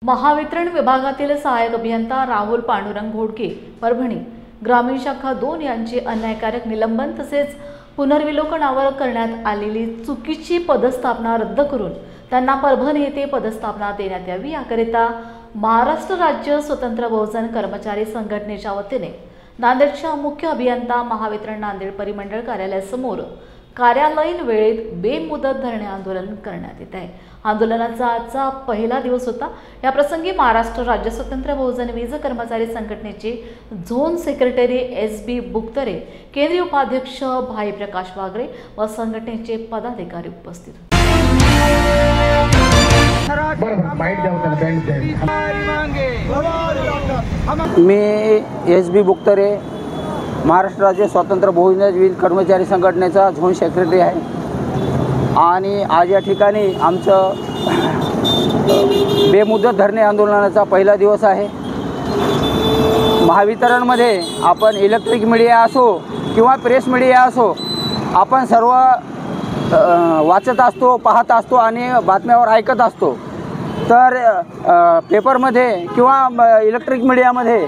महावितरण विभागातील सहाय्यक अभियंता राहुल पांडुरंग घोडके परभणी ग्रामीण शाखा 2 यांचे अन्यायकारक निलंबन तसेच पुनर्विलोकनावर करण्यात आलेली चुकीची पदस्थापना रद्द करून त्यांना परभणी येथे पदस्थापना देण्यात यावी याकरिता महाराष्ट्र राज्य स्वतंत्र बहुजन कर्मचारी संघटनेच्या वतीने नांदेडच्या मुख्य अभियंता महावितरण नांदेड परिमंडळ कार्यालयासमोर कार्यालयीन वेळेत बेमुदत धरणे आंदोलन करण्यात येत आहे। आंदोलनाचा आजचा पहिला दिवस होता। या प्रसंगी महाराष्ट्र राज्य स्वतंत्र बहुजन वीज कर्मचारी संघटनेचे झोन सेक्रेटरी एस.बी. बुक्तरे, केंद्रीय उपाध्यक्ष भाई प्रकाश वागरे व संघटनेचे पदाधिकारी उपस्थित होते। मी एस.बी. बुक्तरे, महाराष्ट्र राज्य स्वतंत्र बहुजन वीज कर्मचारी संघटनेचा झोन सेक्रेटरी आहे आणि आज या ठिकाणी आमचं बेमुदत धरणे आंदोलनाचा पहिला दिवस आहे। महावितरणमध्ये आपण इलेक्ट्रिक मीडिया असो किंवा प्रेस मीडिया असो, आपण सर्व वाचत असतो, पाहत असतो आणि बातम्यावर ऐकत असतो। तर पेपरमध्ये किंवा इलेक्ट्रिक मीडियामध्ये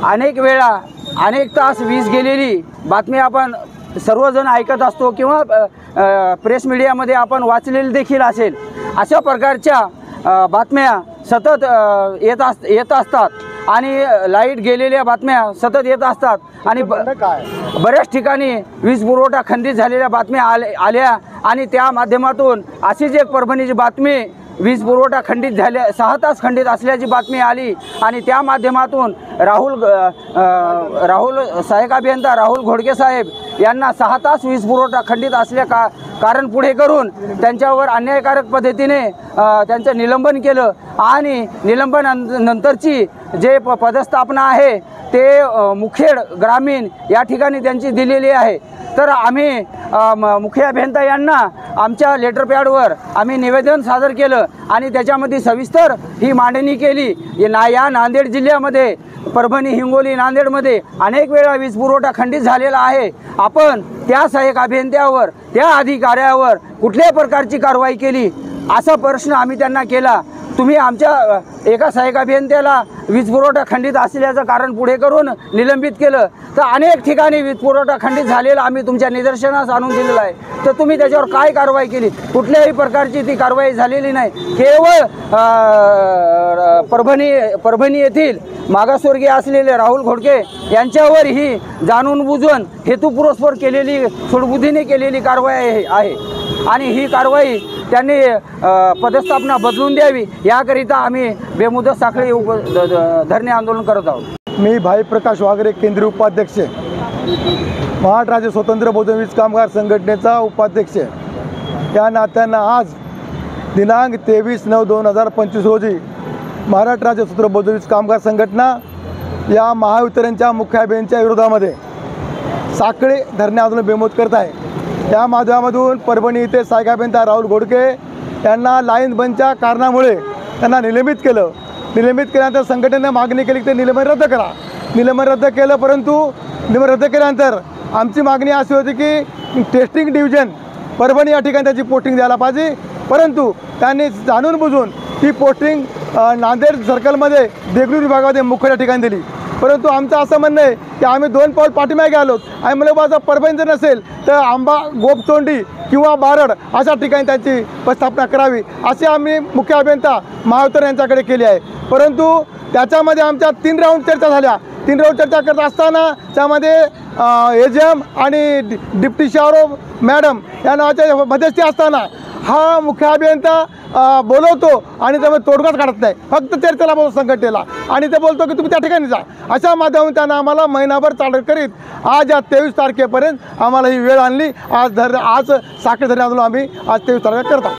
अनेक वेळा अनेक तास वीज गेलेली बातमी आपण सर्वजण ऐकत असतो किंवा प्रेस मीडियामध्ये आपण वाचलेली देखील असेल। अशा प्रकारच्या बातम्या सतत येत असतात आणि लाईट गेलेल्या बातम्या सतत येत असतात आणि बऱ्याच ठिकाणी वीज पुरवठा खंडित झालेल्या बातम्या आल्या आणि त्या माध्यमातून अशीच एक परभणीची बातमी वीज पुरवठा खंडित झाल्या 6 तास खंडित असल्याची बातमी आली आणि त्या माध्यमातून राहुल सहाय्यक अभियंता राहुल घोडके साहेब यांना 6 तास वीज पुरवठा खंडित असल्या कारण पुढे करून त्यांच्यावर अन्यायकारक पद्धतीने त्यांचं निलंबन केलं आणि निलंबनानंतरची जे पदस्थापना आहे ते मुखेड ग्रामीण या ठिकाणी त्यांची दिलेली आहे। तर आम्ही मुख्य अभियंता यांना आमच्या लेटर पॅडवर आम्ही निवेदन सादर केलं आणि त्याच्यामध्ये सविस्तर ही मांडणी केली। या नांदेड जिल्ह्यामध्ये परभणी, हिंगोली, नांदेडमध्ये अनेक वेळा वीज पुरवठा खंडित झालेला आहे। आपण त्या सहाय्यक अभियंत्यावर, त्या अधिकाऱ्यावर कुठल्याही प्रकारची कारवाई केली असा प्रश्न आम्ही त्यांना केला। तुम्ही आमच्या एका सहाय्यक अभियंत्याला वीज पुरवठा खंडित असल्याचं कारण पुढे करून निलंबित केलं, तर अनेक ठिकाणी वीज पुरवठा खंडित झालेला आम्ही तुमच्या निदर्शनास आणून दिलेला आहे। तर तुम्ही त्याच्यावर काय कारवाई केली? कुठल्याही प्रकारची ती कारवाई झालेली नाही। केवळ परभणी येथील मागासवर्गीय असलेले राहुल घोडके यांच्यावर ही जाणून बुजून हेतुपुरस्पर केलेली, सूडबुद्धीने केलेली कारवाई आहे आणि ही कारवाई त्यांनी पदस्थापना बदलून द्यावी याकरिता आम्ही बेमुदत साखळी धरणे आंदोलन करत आहोत। मी भाई प्रकाश वागरे, केंद्रीय उपाध्यक्ष, महाराष्ट्र राज्य स्वतंत्र बहुजन वीज कामगार संघटनेचा उपाध्यक्ष या नात्यानं आज दिनांक 23/9/2025 रोजी महाराष्ट्र राज्य स्वतंत्र बहुजन वीज कामगार संघटना या महावितरणच्या मुख्य अभियंत्याच्या विरोधामध्ये साखळी धरणे आंदोलन बेमुदत करत आहे। या माध्यमातून परभणी येथे सहाय्यक अभियंता राहुल घोडके यांना लाईन बंदच्या कारणामुळे त्यांना निलंबित केलं। निलंबित केल्यानंतर संघटनेने मागणी केली की ते निलंबन रद्द करा। निलंबन रद्द केलं, परंतु निलंबन रद्द केल्यानंतर आमची मागणी अशी होती की टेस्टिंग डिव्हिजन परभणी या ठिकाणी त्याची पोस्टिंग द्यायला पाहिजे, परंतु त्यांनी जाणून बुजून ती पोस्टिंग नांदेड सर्कलमध्ये देगलूर विभागामध्ये मुख्य ठिकाणी दिली। परंतु आमचं असं म्हणणं आहे की आम्ही 2 पाऊल पाठीमागे आलो आणि मला बाजा परभणी जर नसेल तर आंबा, गोपचोंडी किंवा बारड अशा ठिकाणी त्यांची पदस्थापना करावी अशी आम्ही मुख्य अभियंता महावितरण यांच्याकडे केली आहे। परंतु त्याच्यामध्ये आमच्या 3 राऊंड चर्चा झाल्या। 3 राऊंड चर्चा करत असताना त्यामध्ये एजम आणि डिप्टी शारो मॅडम या नावाच्या मध्यस्थी असताना हा मुख्य अभियंता बोलवतो आणि त्यामध्ये तोडगाच काढत नाही, फक्त चर्चेला बोलतो संघटनेला आणि ते बोलतो की तुम्ही त्या ठिकाणी जा। अशा माध्यमातून त्यांना आम्हाला महिनाभर चालत करीत आज या 23 तारखेपर्यंत आम्हाला ही वेळ आणली। आज साखळी धरणे आंदोलन आम्ही आज 23 तारखेला करत आहोत।